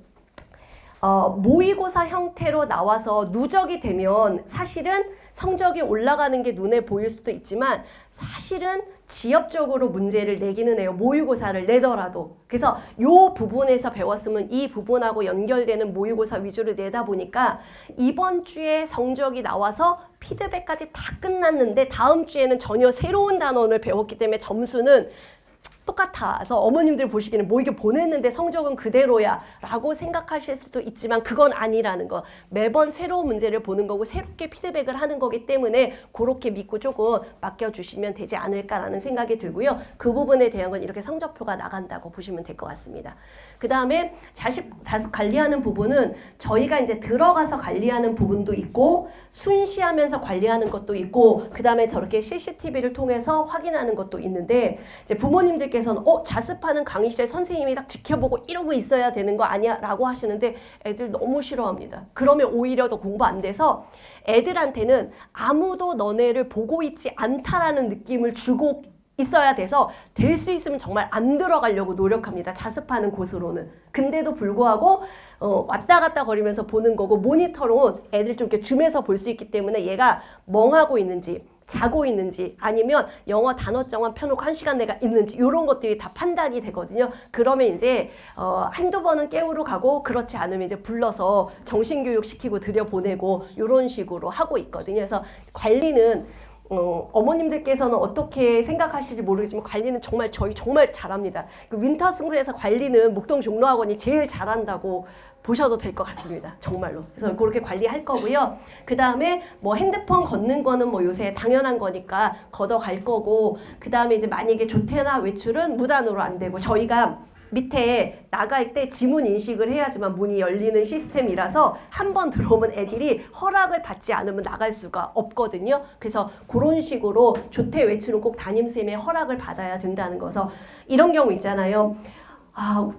모의고사 형태로 나와서 누적이 되면 사실은 성적이 올라가는 게 눈에 보일 수도 있지만 사실은 지엽적으로 문제를 내기는 해요. 모의고사를 내더라도. 그래서 요 부분에서 배웠으면 이 부분하고 연결되는 모의고사 위주로 내다 보니까 이번 주에 성적이 나와서 피드백까지 다 끝났는데 다음 주에는 전혀 새로운 단원을 배웠기 때문에 점수는 똑같아서 어머님들 보시기에는 뭐 이게 보냈는데 성적은 그대로야 라고 생각하실 수도 있지만 그건 아니라는 거. 매번 새로운 문제를 보는 거고 새롭게 피드백을 하는 거기 때문에 그렇게 믿고 조금 맡겨주시면 되지 않을까라는 생각이 들고요. 그 부분에 대한 건 이렇게 성적표가 나간다고 보시면 될 것 같습니다. 그 다음에 자식 관리하는 부분은 저희가 이제 들어가서 관리하는 부분도 있고 순시하면서 관리하는 것도 있고 그 다음에 저렇게 CCTV를 통해서 확인하는 것도 있는데 이제 부모님들께서는 자습하는 강의실에 선생님이 딱 지켜보고 이러고 있어야 되는 거 아니야? 라고 하시는데 애들 너무 싫어합니다. 그러면 오히려 더 공부 안 돼서 애들한테는 아무도 너네를 보고 있지 않다라는 느낌을 주고 있어야 돼서 될 수 있으면 정말 안 들어가려고 노력합니다. 자습하는 곳으로는. 근데도 불구하고 왔다 갔다 거리면서 보는 거고 모니터로 애들 좀 이렇게 줌해서 볼 수 있기 때문에 얘가 멍하고 있는지 자고 있는지 아니면 영어 단어장만 펴놓고 1시간 내가 있는지 이런 것들이 다 판단이 되거든요. 그러면 이제 한두 번은 깨우러 가고 그렇지 않으면 이제 불러서 정신교육 시키고 들여보내고 이런 식으로 하고 있거든요. 그래서 관리는 어머님들께서는 어떻게 생각하실지 모르겠지만 관리는 저희 정말 잘합니다. 그 윈터스쿨에서 관리는 목동 종로학원이 제일 잘한다고 보셔도 될 것 같습니다. 정말로. 그래서 그렇게 관리할 거고요. 그 다음에 뭐 핸드폰 걷는 거는 뭐 요새 당연한 거니까 걷어갈 거고 그 다음에 이제 만약에 조퇴나 외출은 무단으로 안 되고 저희가 밑에 나갈 때 지문 인식을 해야지만 문이 열리는 시스템이라서 한 번 들어오면 애들이 허락을 받지 않으면 나갈 수가 없거든요. 그래서 그런 식으로 조퇴 외출은 꼭 담임쌤의 허락을 받아야 된다는 거서 이런 경우 있잖아요.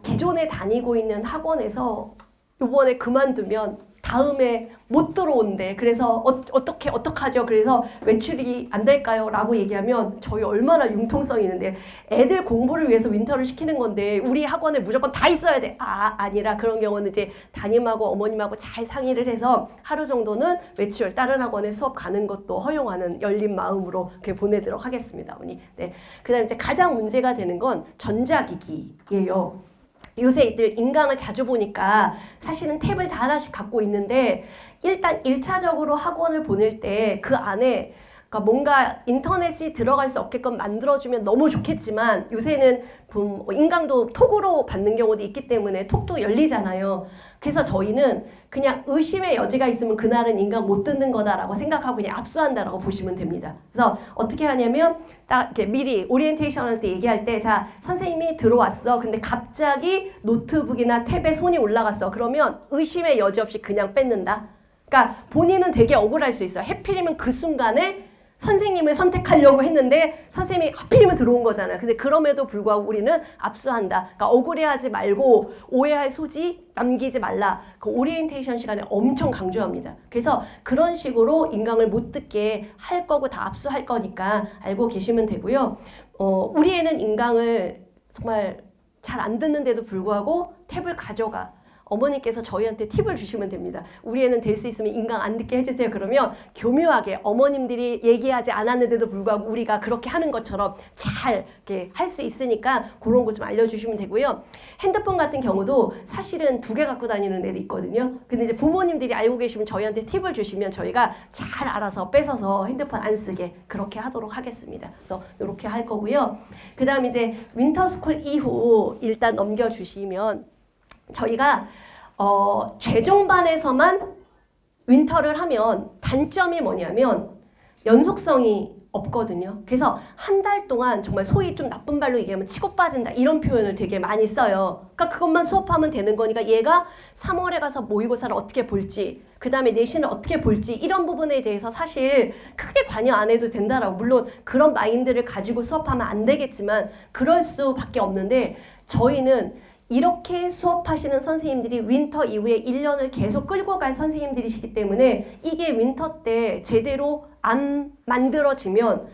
기존에 다니고 있는 학원에서 이번에 그만두면 다음에 못 들어온대. 그래서 어떡하죠? 그래서 외출이 안 될까요? 라고 얘기하면 저희 얼마나 융통성이 있는데 애들 공부를 위해서 윈터를 시키는 건데 우리 학원에 무조건 다 있어야 돼. 아니라 그런 경우는 이제 담임하고 어머님하고 잘 상의를 해서 하루 정도는 외출 다른 학원에 수업 가는 것도 허용하는 열린 마음으로 그렇게 보내도록 하겠습니다. 어머니. 네. 그다음 이제 가장 문제가 되는 건 전자기기예요. 요새 이들 인강을 자주 보니까 사실은 탭을 다 하나씩 갖고 있는데 일단 1차적으로 학원을 보낼 때 그 안에 그러니까 뭔가 인터넷이 들어갈 수 없게끔 만들어주면 너무 좋겠지만 요새는 인강도 톡으로 받는 경우도 있기 때문에 톡도 열리잖아요. 그래서 저희는 그냥 의심의 여지가 있으면 그날은 인강 못 듣는 거다라고 생각하고 그냥 압수한다라고 보시면 됩니다. 그래서 어떻게 하냐면 딱 이렇게 미리 오리엔테이션 할 때 얘기할 때 자 선생님이 들어왔어. 근데 갑자기 노트북이나 탭에 손이 올라갔어. 그러면 의심의 여지 없이 그냥 뺏는다. 그러니까 본인은 되게 억울할 수 있어요. 해필이면 그 순간에 선생님을 선택하려고 했는데 선생님이 하필이면 들어온 거잖아요. 근데 그럼에도 불구하고 우리는 압수한다. 그러니까 억울해하지 말고 오해할 소지 남기지 말라. 그 오리엔테이션 시간에 엄청 강조합니다. 그래서 그런 식으로 인강을 못 듣게 할 거고 다 압수할 거니까 알고 계시면 되고요. 우리 애는 인강을 정말 잘 안 듣는데도 불구하고 탭을 가져가. 어머니께서 저희한테 팁을 주시면 됩니다. 우리 애는 될 수 있으면 인강 안 듣게 해주세요. 그러면 교묘하게 어머님들이 얘기하지 않았는데도 불구하고 우리가 그렇게 하는 것처럼 잘 이렇게 할 수 있으니까 그런 거 좀 알려주시면 되고요. 핸드폰 같은 경우도 사실은 2개 갖고 다니는 애도 있거든요. 근데 이제 부모님들이 알고 계시면 저희한테 팁을 주시면 저희가 잘 알아서 뺏어서 핸드폰 안 쓰게 그렇게 하도록 하겠습니다. 그래서 이렇게 할 거고요. 그 다음 이제 윈터스쿨 이후 일단 넘겨주시면 저희가 최종반에서만 윈터를 하면 단점이 뭐냐면 연속성이 없거든요. 그래서 한 달 동안 정말 소위 좀 나쁜 말로 얘기하면 치고 빠진다 이런 표현을 되게 많이 써요. 그러니까 그것만 수업하면 되는 거니까 얘가 3월에 가서 모의고사를 어떻게 볼지 그 다음에 내신을 어떻게 볼지 이런 부분에 대해서 사실 크게 관여 안 해도 된다라고 물론 그런 마인드를 가지고 수업하면 안 되겠지만 그럴 수밖에 없는데 저희는 이렇게 수업하시는 선생님들이 윈터 이후에 1년을 계속 끌고 갈 선생님들이시기 때문에 이게 윈터 때 제대로 안 만들어지면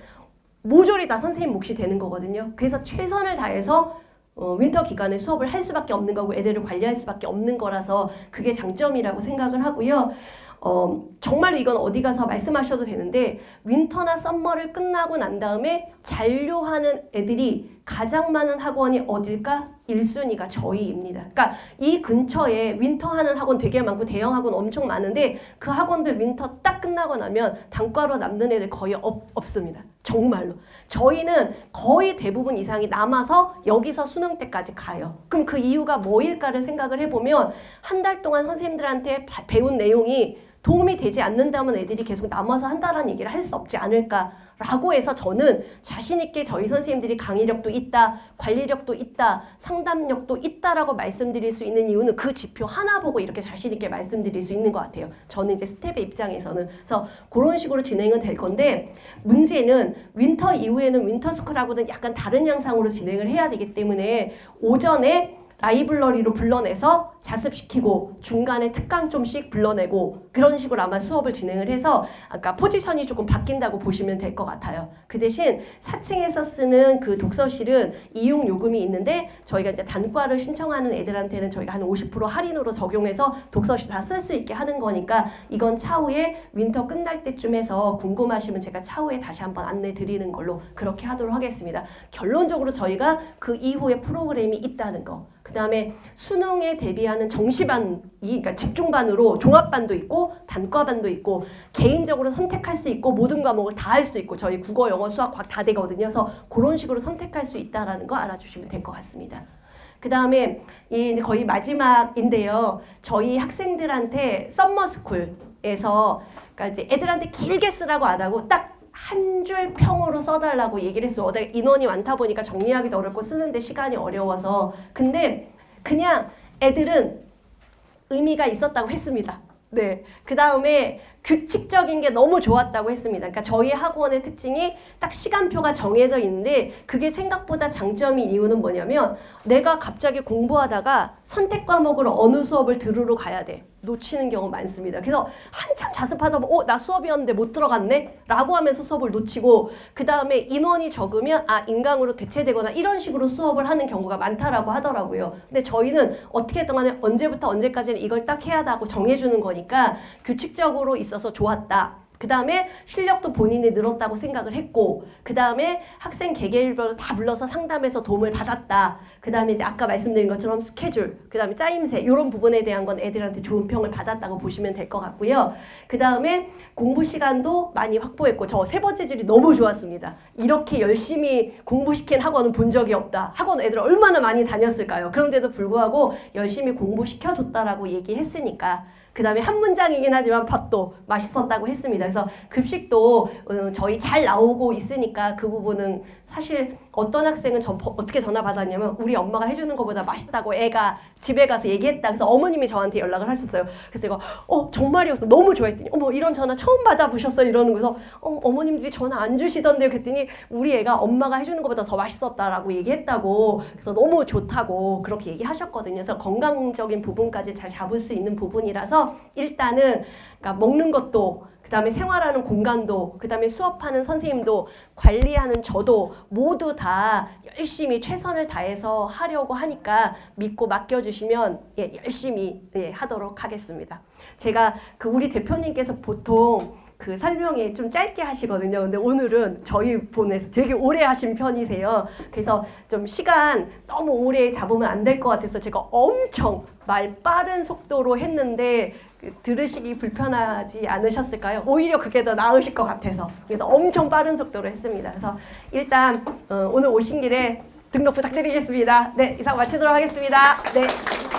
모조리 다 선생님 몫이 되는 거거든요. 그래서 최선을 다해서 윈터 기간에 수업을 할 수밖에 없는 거고 애들을 관리할 수밖에 없는 거라서 그게 장점이라고 생각을 하고요. 정말 이건 어디 가서 말씀하셔도 되는데 윈터나 썸머를 끝나고 난 다음에 잔류하는 애들이 가장 많은 학원이 어딜까? 1순위가 저희입니다. 그러니까 이 근처에 윈터 하는 학원 되게 많고 대형 학원 엄청 많은데 그 학원들 윈터 딱 끝나고 나면 단과로 남는 애들 거의 없습니다. 정말로. 저희는 거의 대부분 이상이 남아서 여기서 수능 때까지 가요. 그럼 그 이유가 뭐일까를 생각을 해보면 한 달 동안 선생님들한테 배운 내용이 도움이 되지 않는다면 애들이 계속 남아서 한다라는 얘기를 할 수 없지 않을까라고 해서 저는 자신 있게 저희 선생님들이 강의력도 있다, 관리력도 있다, 상담력도 있다라고 말씀드릴 수 있는 이유는 그 지표 하나 보고 이렇게 자신 있게 말씀드릴 수 있는 것 같아요. 저는 이제 스텝의 입장에서는. 그래서 그런 식으로 진행은 될 건데 문제는 윈터 이후에는 윈터스쿨하고는 약간 다른 양상으로 진행을 해야 되기 때문에 오전에 라이블러리로 불러내서 자습시키고 중간에 특강 좀씩 불러내고 그런 식으로 아마 수업을 진행을 해서 아까 포지션이 조금 바뀐다고 보시면 될 것 같아요. 그 대신 4층에서 쓰는 그 독서실은 이용 요금이 있는데 저희가 이제 단과를 신청하는 애들한테는 저희가 한 50% 할인으로 적용해서 독서실 다 쓸 수 있게 하는 거니까 이건 차후에 윈터 끝날 때쯤 해서 궁금하시면 제가 차후에 다시 한번 안내 드리는 걸로 그렇게 하도록 하겠습니다. 결론적으로 저희가 그 이후에 프로그램이 있다는 거. 그 다음에 수능에 대비하는 정시반이 그러니까 집중반으로 종합반도 있고 단과반도 있고 개인적으로 선택할 수 있고 모든 과목을 다 할 수도 있고 저희 국어, 영어, 수학, 과학 다 되거든요. 그래서 그런 식으로 선택할 수 있다는 거 알아주시면 될 것 같습니다. 그 다음에 이제 거의 마지막인데요. 저희 학생들한테 썸머스쿨에서 그러니까 이제 애들한테 길게 쓰라고 안 하고 딱 한 줄 평으로 써달라고 얘기를 했어요. 인원이 많다 보니까 정리하기도 어렵고 쓰는데 시간이 어려워서. 근데 그냥 애들은 의미가 있었다고 했습니다. 네. 그 다음에 규칙적인 게 너무 좋았다고 했습니다. 그러니까 저희 학원의 특징이 딱 시간표가 정해져 있는데 그게 생각보다 장점인 이유는 뭐냐면 내가 갑자기 공부하다가 선택 과목으로 어느 수업을 들으러 가야 돼. 놓치는 경우 많습니다. 그래서 한참 자습하다 보면 나 수업이었는데 못 들어갔네? 라고 하면서 수업을 놓치고 그 다음에 인원이 적으면 인강으로 대체되거나 이런 식으로 수업을 하는 경우가 많다라고 하더라고요. 근데 저희는 어떻게든 간에 언제부터 언제까지는 이걸 딱 해야 하고 정해주는 거니까 규칙적으로 있어서 좋았다. 그 다음에 실력도 본인이 늘었다고 생각을 했고 그 다음에 학생 개개인별로 다 불러서 상담해서 도움을 받았다. 그 다음에 이제 아까 말씀드린 것처럼 스케줄, 그 다음에 짜임새 이런 부분에 대한 건 애들한테 좋은 평을 받았다고 보시면 될 것 같고요. 그 다음에 공부 시간도 많이 확보했고 저 세 번째 줄이 너무 좋았습니다. 이렇게 열심히 공부시킨 학원은 본 적이 없다. 학원 애들 얼마나 많이 다녔을까요? 그런데도 불구하고 열심히 공부시켜줬다라고 얘기했으니까 그 다음에 한 문장이긴 하지만 밥도 맛있었다고 했습니다. 그래서 급식도 저희 잘 나오고 있으니까 그 부분은 사실 어떤 학생은 어떻게 전화 받았냐면 우리 엄마가 해주는 것보다 맛있다고 애가 집에 가서 얘기했다. 그래서 어머님이 저한테 연락을 하셨어요. 그래서 제가 정말이었어. 너무 좋아했더니 어머 이런 전화 처음 받아보셨어요? 이러는 거서 어머님들이 전화 안 주시던데요. 그랬더니 우리 애가 엄마가 해주는 것보다 더 맛있었다라고 얘기했다고. 그래서 너무 좋다고 그렇게 얘기하셨거든요. 그래서 건강적인 부분까지 잘 잡을 수 있는 부분이라서 일단은 그러니까 먹는 것도 그 다음에 생활하는 공간도 그 다음에 수업하는 선생님도 관리하는 저도 모두 다 열심히 최선을 다해서 하려고 하니까 믿고 맡겨주시면 열심히 하도록 하겠습니다. 제가 그 우리 대표님께서 보통 그 설명에 좀 짧게 하시거든요. 근데 오늘은 저희 본에서 되게 오래 하신 편이세요. 그래서 좀 시간 너무 오래 잡으면 안 될 것 같아서 제가 엄청 말 빠른 속도로 했는데 들으시기 불편하지 않으셨을까요? 오히려 그게 더 나으실 것 같아서 그래서 엄청 빠른 속도로 했습니다. 그래서 일단 오늘 오신 길에 등록 부탁드리겠습니다. 네, 이상 마치도록 하겠습니다. 네.